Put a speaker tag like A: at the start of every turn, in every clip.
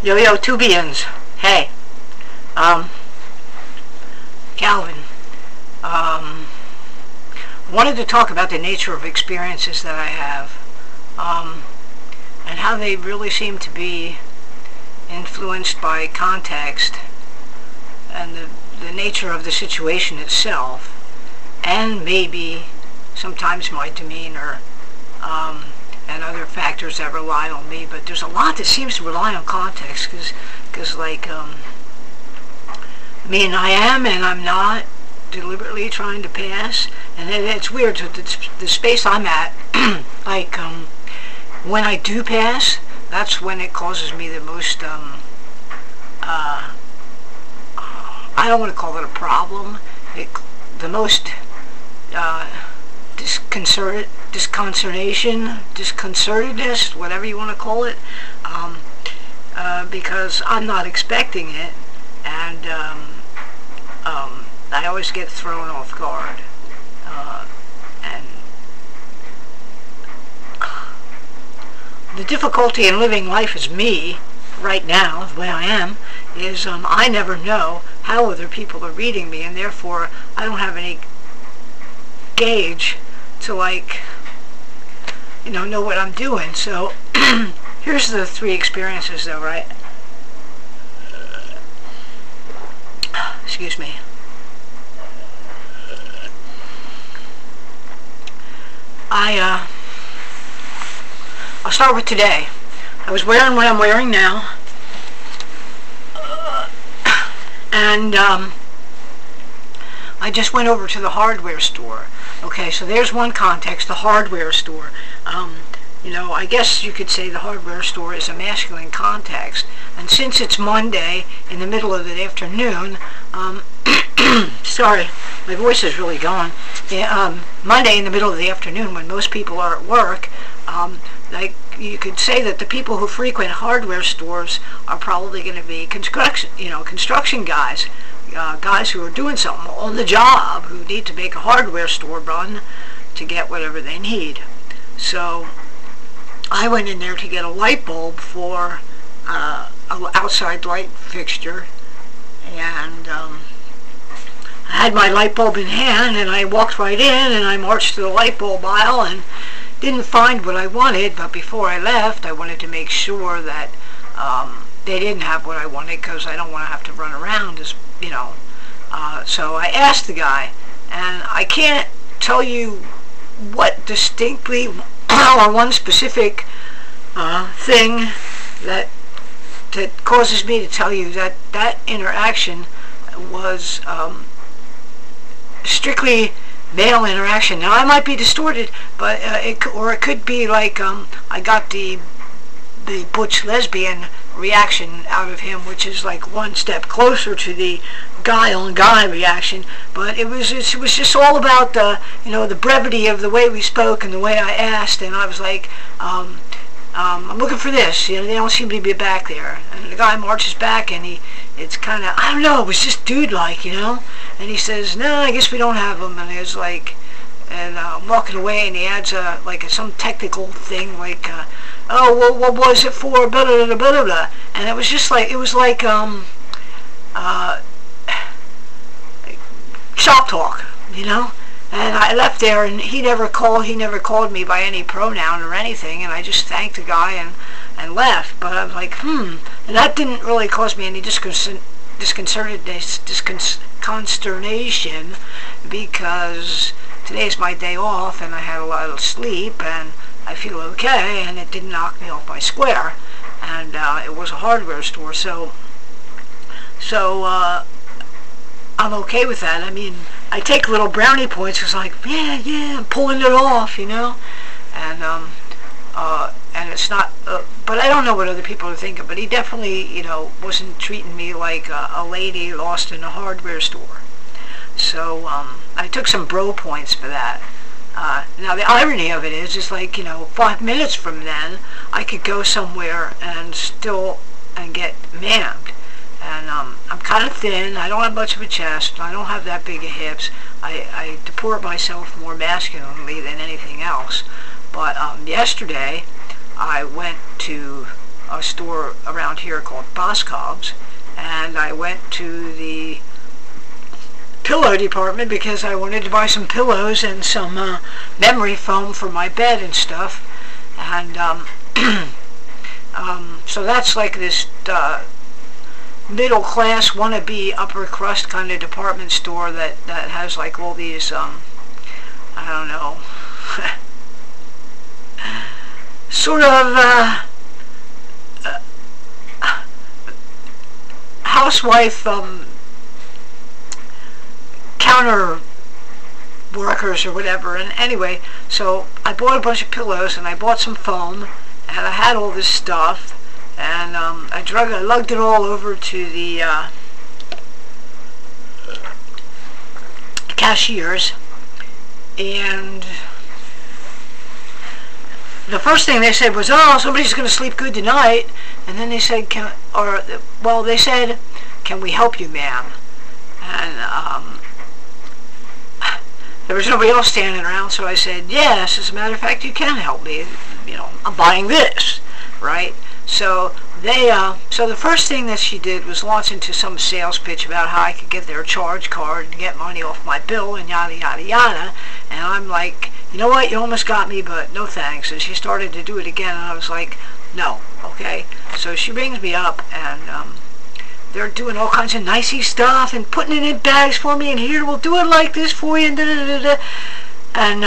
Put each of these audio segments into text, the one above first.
A: Yo, Tubians. Hey. Calvin. Wanted to talk about the nature of experiences that I have. And how they really seem to be influenced by context and the nature of the situation itself, and maybe sometimes my demeanor, and other factors that rely on me. But there's a lot that seems to rely on context, because like, I mean, I am and I'm not deliberately trying to pass, and it's weird. So the space I'm at, like, when I do pass, that's when it causes me the most, I don't want to call it a problem, the most disconcertedness, whatever you want to call it, because I'm not expecting it, and I always get thrown off guard, and the difficulty in living life as me right now, the way I am, is I never know how other people are reading me, and therefore I don't have any gauge to, like, know what I'm doing. So here's the three experiences though, right? Excuse me. I'll start with today. I was wearing what I'm wearing now, and I just went over to the hardware store. Okay, so there's one context, the hardware store. I guess you could say the hardware store is a masculine context. And since it's Monday in the middle of the afternoon, sorry, my voice is really going. Yeah, Monday in the middle of the afternoon, when most people are at work, like, you could say that the people who frequent hardware stores are probably going to be construction guys. Guys who are doing something on the job, who need to make a hardware store run to get whatever they need. So I went in there to get a light bulb for an outside light fixture, and I had my light bulb in hand, and I walked right in and I marched to the light bulb aisle and didn't find what I wanted. But before I left, I wanted to make sure that they didn't have what I wanted, because I don't want to have to run around as so I asked the guy, and I can't tell you what distinctly or one specific thing that causes me to tell you that interaction was strictly male interaction. Now, I might be distorted, but it could be like I got the butch lesbian reaction out of him, which is like one step closer to the guy on guy reaction. But it was just all about the the brevity of the way we spoke and the way I asked, and I was like, I'm looking for this. They don't seem to be back there. And the guy marches back, and it's kind of, I don't know, it was just dude-like, and he says, no, I guess we don't have them. And it's like, and I'm walking away, and he adds some technical thing like, oh, well, what was it for? Blah, blah, blah, blah, blah. And it was just like, shop talk, And I left there, and he never called me by any pronoun or anything, and I just thanked the guy and left. But I was like, and that didn't really cause me any consternation, because today's my day off, and I had a lot of sleep, and I feel okay, and it didn't knock me off my square, and it was a hardware store, so I'm okay with that. I mean, I take little brownie points, because like, yeah, I'm pulling it off, and it's not, but I don't know what other people are thinking, but he definitely, wasn't treating me like a lady lost in a hardware store. So I took some bro points for that. Now the irony of it is like, 5 minutes from then, I could go somewhere and get mammed. And I'm kind of thin, I don't have much of a chest, I don't have that big of hips, I deport myself more masculinely than anything else. But yesterday I went to a store around here called Boscov's, and I went to the pillow department because I wanted to buy some pillows and some memory foam for my bed and stuff. And so that's like this middle class wannabe upper crust kind of department store that has like all these I don't know sort of housewife counter workers or whatever. And anyway, so I bought a bunch of pillows and I bought some foam and I had all this stuff, and I lugged it all over to the cashiers, and the first thing they said was, "Oh, somebody's going to sleep good tonight." And then they said, they said, "Can we help you, ma'am?" And there was nobody else standing around, so I said, "Yes, as a matter of fact, you can help me. I'm buying this," right? So so the first thing that she did was launch into some sales pitch about how I could get their charge card and get money off my bill and yada yada yada. And I'm like, "You know what? You almost got me, but no thanks." And she started to do it again, and I was like, "No, okay." So she brings me up, and they're doing all kinds of nicey stuff and putting it in bags for me, and here, we'll do it like this for you, and da-da-da-da. And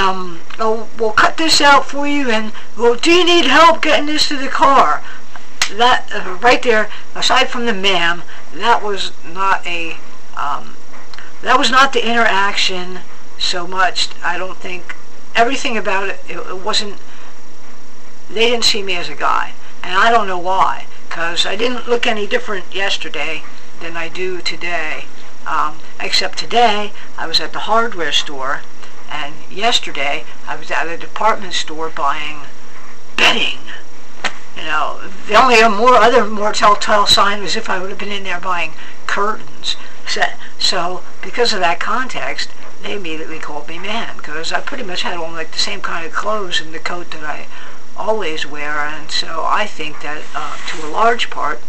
A: we'll cut this out for you, and well, do you need help getting this to the car? That right there, aside from the ma'am, that was not the interaction so much. I don't think everything about it, it wasn't. They didn't see me as a guy, and I don't know why, because I didn't look any different yesterday than I do today. Except today I was at the hardware store, and yesterday I was at a department store buying bedding. The only other more telltale sign was if I would have been in there buying curtains. So because of that context, they immediately called me man, because I pretty much had on like the same kind of clothes and the coat that I always wear. And so I think that to a large part,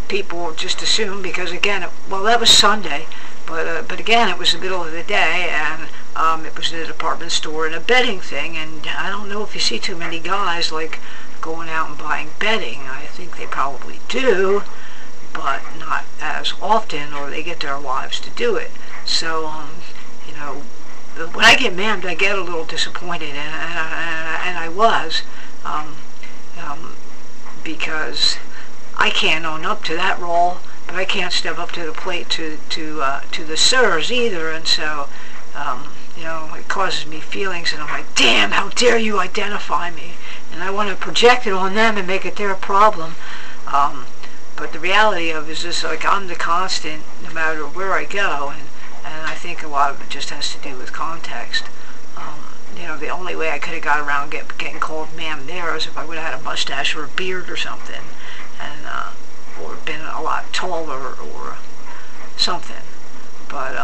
A: people just assume, because again, that was Sunday, but again, it was the middle of the day, and it was a department store and a bedding thing, and I don't know if you see too many guys like going out and buying bedding. I think they probably do, but not as often, or they get their wives to do it. So when I get mad, I get a little disappointed, and I was, because I can't own up to that role, but I can't step up to the plate to the sirs either, and so it causes me feelings, and I'm like, damn, how dare you identify me, and I want to project it on them and make it their problem. But the reality of it is just like I'm the constant no matter where I go, and I think a lot of it just has to do with context. The only way I could have got around getting called ma'am there is if I would have had a mustache or a beard or something, and or been a lot taller or something. But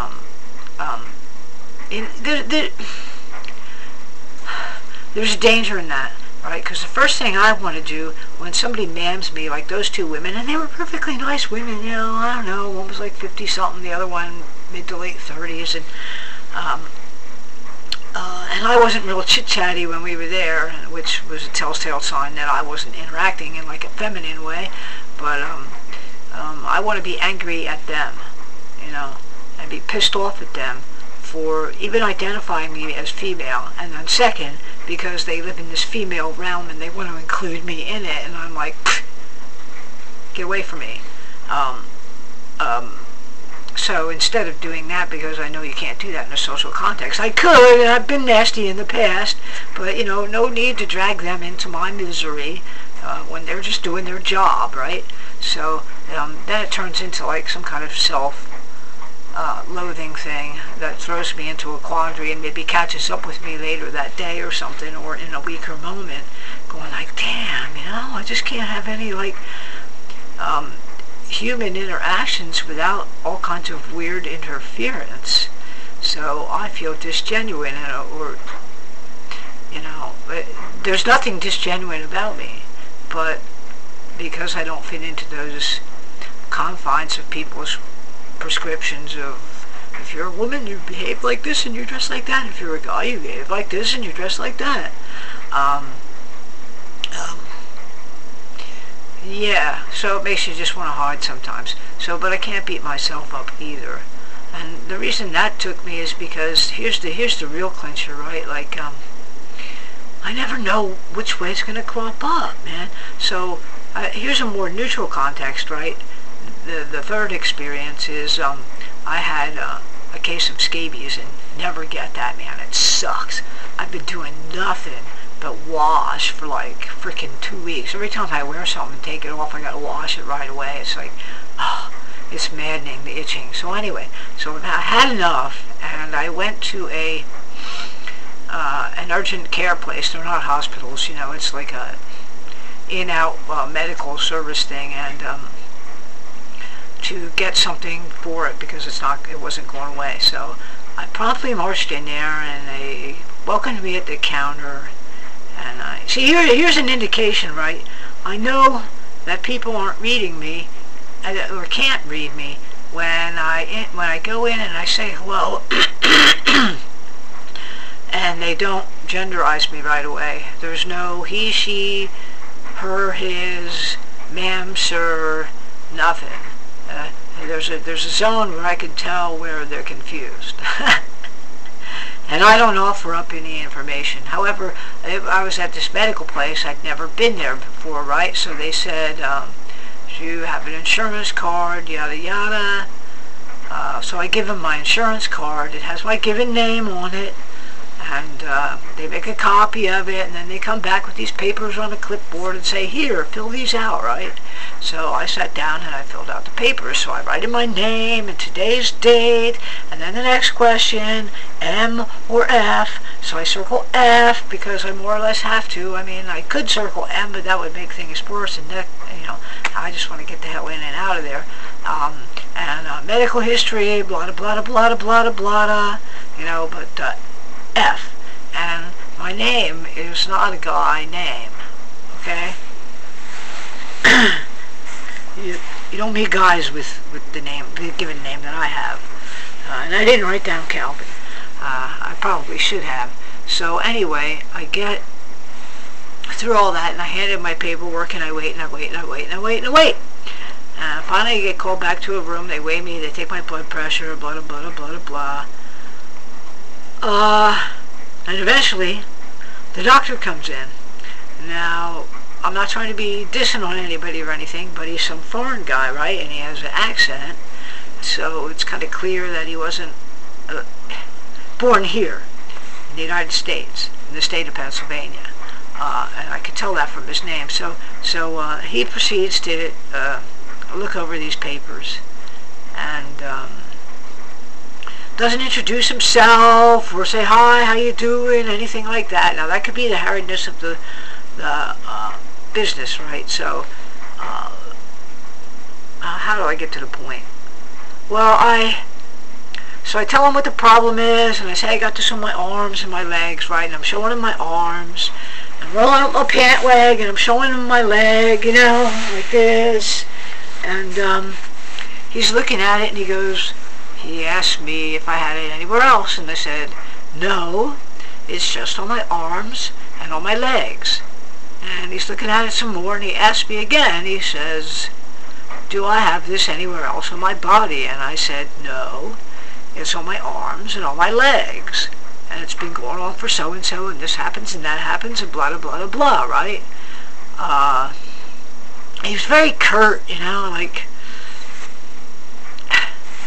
A: there's a danger in that, right? Because the first thing I want to do when somebody ma'ams me, like those two women, and they were perfectly nice women, I don't know, one was like 50-something, the other one mid to late 30s, and I wasn't real chit-chatty when we were there, which was a telltale sign that I wasn't interacting in like a feminine way. But I want to be angry at them, and be pissed off at them for even identifying me as female, and then second, because they live in this female realm and they want to include me in it, and I'm like, get away from me. So instead of doing that, because I know you can't do that in a social context, I could, and I've been nasty in the past, but no need to drag them into my misery when they're just doing their job, right? So then it turns into like some kind of self-loathing thing that throws me into a quandary and maybe catches up with me later that day or something, or in a weaker moment, going like, damn, I just can't have any like human interactions without all kinds of weird interference. So I feel disgenuine, or there's nothing disgenuine about me, but because I don't fit into those confines of people's prescriptions of, if you're a woman, you behave like this and you dress like that. If you're a guy, you behave like this and you dress like that. Yeah, so it makes you just want to hide sometimes. So, but I can't beat myself up either. And the reason that took me is because here's the real clincher, right? Like, I never know which way it's going to crop up, man. So, here's a more neutral context, right? The third experience is, I had a case of scabies, and never get that, man. It sucks. I've been doing nothing but wash for like freaking 2 weeks. Every time I wear something and take it off, I gotta wash it right away. It's like, oh, it's maddening, the itching. So anyway, so I had enough, and I went to an urgent care place. They're not hospitals, you know. It's like a in-out medical service thing, and to get something for it because it wasn't going away. So I promptly marched in there, and they welcomed me at the counter. And see, here's an indication, right? I know that people aren't reading me, or can't read me, when I go in and I say hello, and they don't genderize me right away. There's no he, she, her, his, ma'am, sir, nothing. There's a zone where I can tell where they're confused. And I don't offer up any information. However, if I was at this medical place, I'd never been there before, right? So they said, do you have an insurance card, yada yada. So I give them my insurance card. It has my given name on it. And they make a copy of it, and then they come back with these papers on a clipboard and say, here, fill these out, right? So I sat down and I filled out the papers. So I write in my name and today's date, and then the next question, M or F. So I circle F because I more or less have to. I mean, I could circle M, but that would make things worse, and that, you know, I just want to get the hell in and out of there. And medical history, blah, blah, blah, blah, blah, blah, you know, but F. And my name is not a guy name, okay? You don't meet guys with the given name that I have. And I didn't write down Calvin. I probably should have. So anyway, I get through all that, and I hand in my paperwork, and I wait, and I wait, and I wait, and I wait, and I wait. Finally, I get called back to a room. They weigh me. They take my blood pressure, blah, blah, blah, blah, blah, blah. And eventually, the doctor comes in. Now, I'm not trying to be dissing on anybody or anything, but he's some foreign guy, right? And he has an accent. So it's kind of clear that he wasn't born here in the United States, in the state of Pennsylvania. And I could tell that from his name. So he proceeds to look over these papers, and doesn't introduce himself or say hi, how you doing, anything like that. Now that could be the harriedness of the business, right? So how do I get to the point? Well, I tell him what the problem is, and I say I got this on my arms and my legs, right? And I'm showing him my arms, and rolling up my pant leg, and I'm showing him my leg, you know, like this. And he's looking at it, and he asked me if I had it anywhere else, and I said, no, it's just on my arms and on my legs. And he's looking at it some more, and he asked me again. He says, do I have this anywhere else on my body? And I said, no, it's on my arms and on my legs. And it's been going on for so-and-so, and this happens and that happens, and blah, blah, blah, blah, right? He was very curt, you know, like,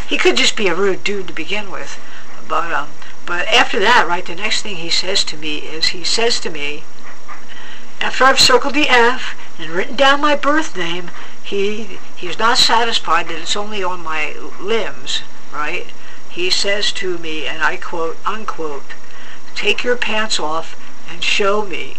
A: he could just be a rude dude to begin with. But after that, right, the next thing he says to me is, after I've circled the F and written down my birth name, he's not satisfied that it's only on my limbs, right? He says to me, and I quote, unquote, take your pants off and show me.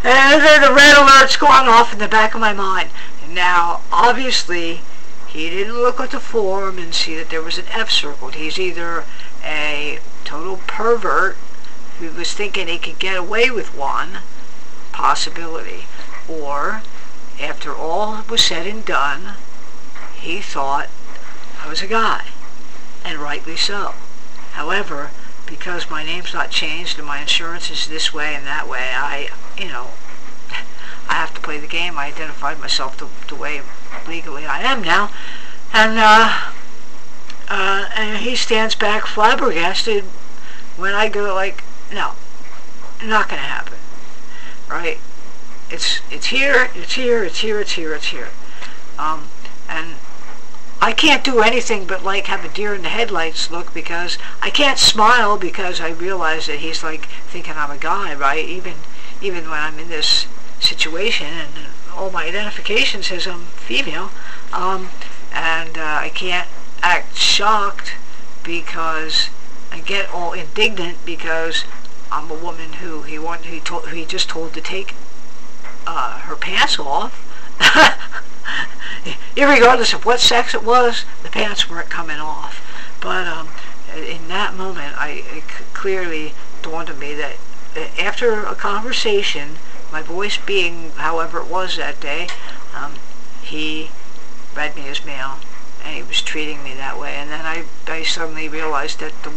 A: And then the red alert's going off in the back of my mind. Now, obviously, he didn't look at the form and see that there was an F circled. He's either a total pervert he was thinking he could get away with one possibility, or after all was said and done, he thought I was a guy, and rightly so. However, because my name's not changed and my insurance is this way and that way, I have to play the game. I identified myself the way legally I am now, and he stands back flabbergasted when I go like, no, not gonna happen, right? It's here, it's here, it's here, it's here, it's here, and I can't do anything but like have a deer in the headlights look, because I can't smile because I realize that he's like thinking I'm a guy, right? Even when I'm in this situation and all my identification says I'm female, and I can't act shocked because I get all indignant because I'm a woman who he just told to take her pants off. Irregardless of what sex it was, the pants weren't coming off. But in that moment, it clearly dawned on me that after a conversation, my voice being however it was that day, he read me as male, and he was treating me that way. And then I suddenly realized that the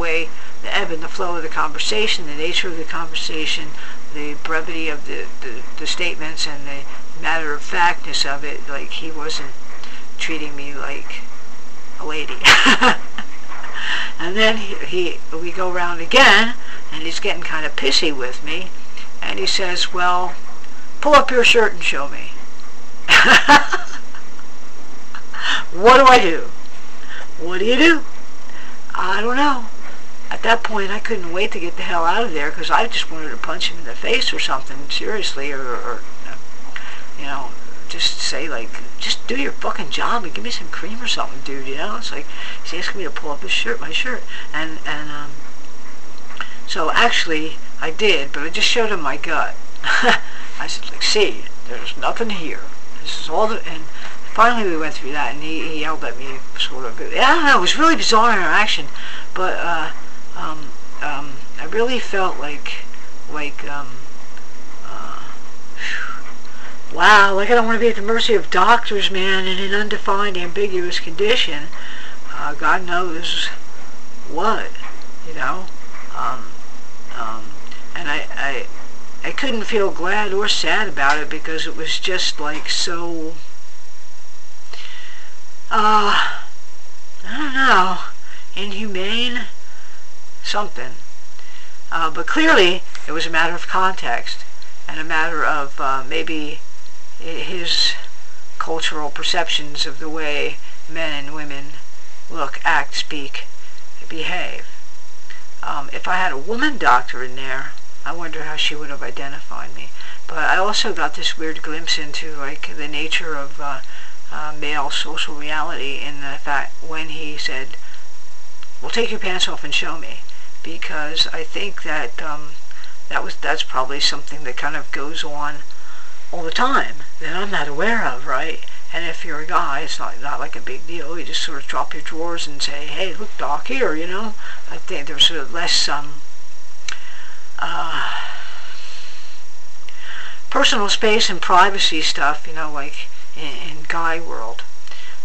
A: ebb and the flow of the conversation, the nature of the conversation, the brevity of the statements, and the matter-of-factness of it, like he wasn't treating me like a lady. And then we go around again, and he's getting kind of pissy with me, and he says, well, pull up your shirt and show me. What do I do? What do you do? I don't know. At that point, I couldn't wait to get the hell out of there, because I just wanted to punch him in the face or something, seriously, or just say, like, just do your fucking job and give me some cream or something, dude, It's like, he's asking me to pull up my shirt, and so actually, I did, but I just showed him my gut. I said, like, see, there's nothing here. This is all and finally we went through that, and he yelled at me, sort of, I don't know, it was really bizarre interaction, but, I really felt like, wow, like I don't want to be at the mercy of doctors, man, in an undefined, ambiguous condition. God knows what, and I couldn't feel glad or sad about it, because it was just like so, I don't know, inhumane, something. But clearly, it was a matter of context, and a matter of maybe his cultural perceptions of the way men and women look, act, speak, behave. If I had a woman doctor in there, I wonder how she would have identified me. But I also got this weird glimpse into like the nature of male social reality, in the fact when he said, well, take your pants off and show me, because I think that that's probably something that kind of goes on all the time that I'm not aware of, right? And if you're a guy, it's not like a big deal. You just sort of drop your drawers and say, hey, look, Doc, here, I think there's sort of less personal space and privacy stuff, like in guy world.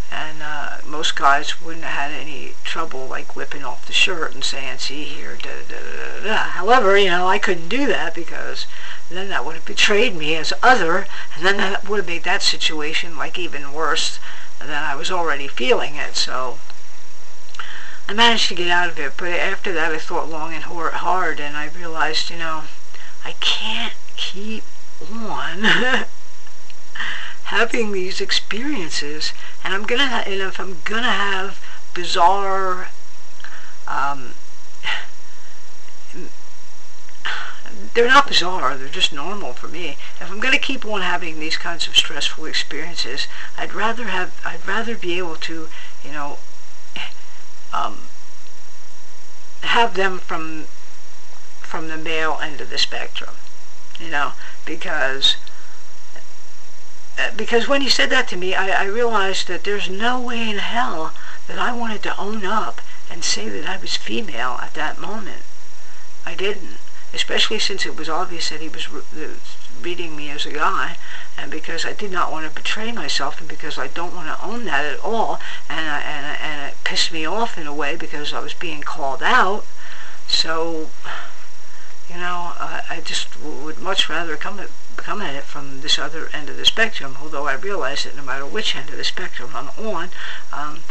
A: And most guys wouldn't have had any trouble like whipping off the shirt and saying, see here, da da da da da. However, I couldn't do that, because then that would have betrayed me as other, and then that would have made that situation like even worse than I was already feeling it. So I managed to get out of it, but after that I thought long and hard, and I realized, I can't keep on having these experiences, and if I'm gonna have bizarre, they're not bizarre, they're just normal for me. If I'm gonna keep on having these kinds of stressful experiences, I'd rather be able to, have them from the male end of the spectrum, because when he said that to me, I realized that there's no way in hell that I wanted to own up and say that I was female at that moment. I didn't. especially since it was obvious that he was reading me as a guy, and because I did not want to betray myself, and because I don't want to own that at all, and it pissed me off in a way because I was being called out. So, I just would much rather come at it from this other end of the spectrum, although I realize that no matter which end of the spectrum I'm on, I'm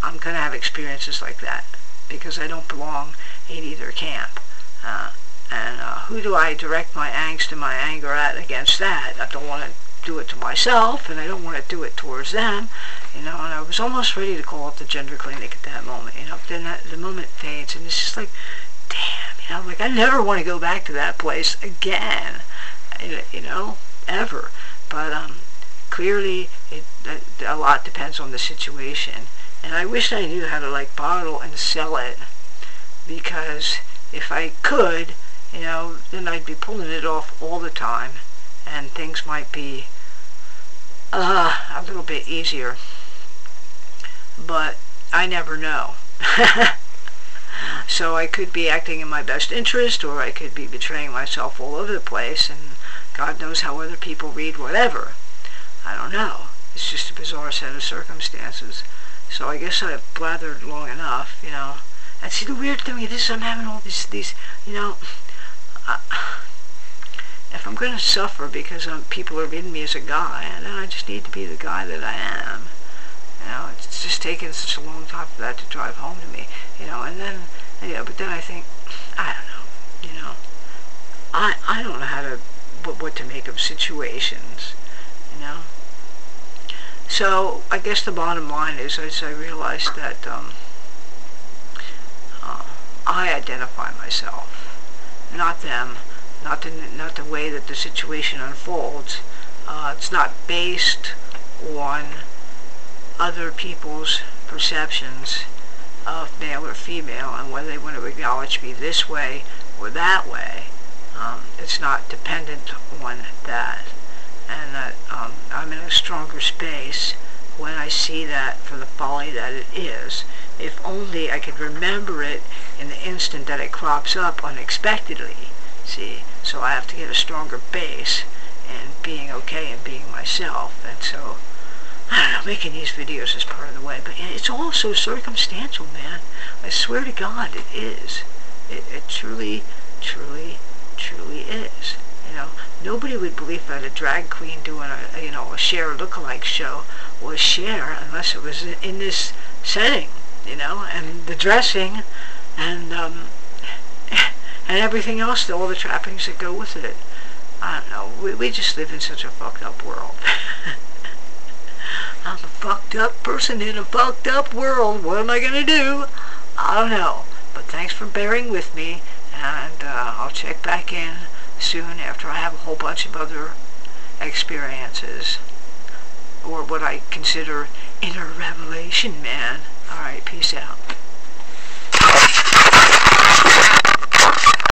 A: going to have experiences like that, because I don't belong in either camp. Who do I direct my angst and my anger at against that? I don't want to do it to myself, and I don't want to do it towards them, and I was almost ready to call up the gender clinic at that moment, then the moment fades, and it's just like, damn, like I never want to go back to that place again, ever. But clearly, a lot depends on the situation, and I wish I knew how to like bottle and sell it, because if I could, then I'd be pulling it off all the time, and things might be a little bit easier. But I never know. So I could be acting in my best interest, or I could be betraying myself all over the place, and God knows how other people read whatever. I don't know. It's just a bizarre set of circumstances. So I guess I've blathered long enough, And see, the weird thing is I'm having all these if I'm going to suffer because people are reading me as a guy, then I just need to be the guy that I am. It's just taken such a long time for that to drive home to me, and then, but then I think, I don't know, I don't know how to, what to make of situations, So I guess the bottom line is, as I realized that I identify myself, not them, not the way that the situation unfolds. It's not based on other people's perceptions of male or female and whether they want to acknowledge me this way or that way. It's not dependent on that, and that I'm in a stronger space when I see that for the folly that it is. If only I could remember it in the instant that it crops up unexpectedly. See, so I have to get a stronger base in being okay and being myself. And so, I don't know, making these videos is part of the way, but it's all so circumstantial, man. I swear to God, it is. It truly, truly, truly is. Nobody would believe that a drag queen doing a Cher lookalike show was Cher unless it was in this setting, and the dressing, and everything else, all the trappings that go with it. I don't know. We just live in such a fucked up world. I'm a fucked up person in a fucked up world. What am I going to do? I don't know. But thanks for bearing with me, and I'll check back in soon after I have a whole bunch of other experiences, or what I consider inner revelation, man. Alright, peace out.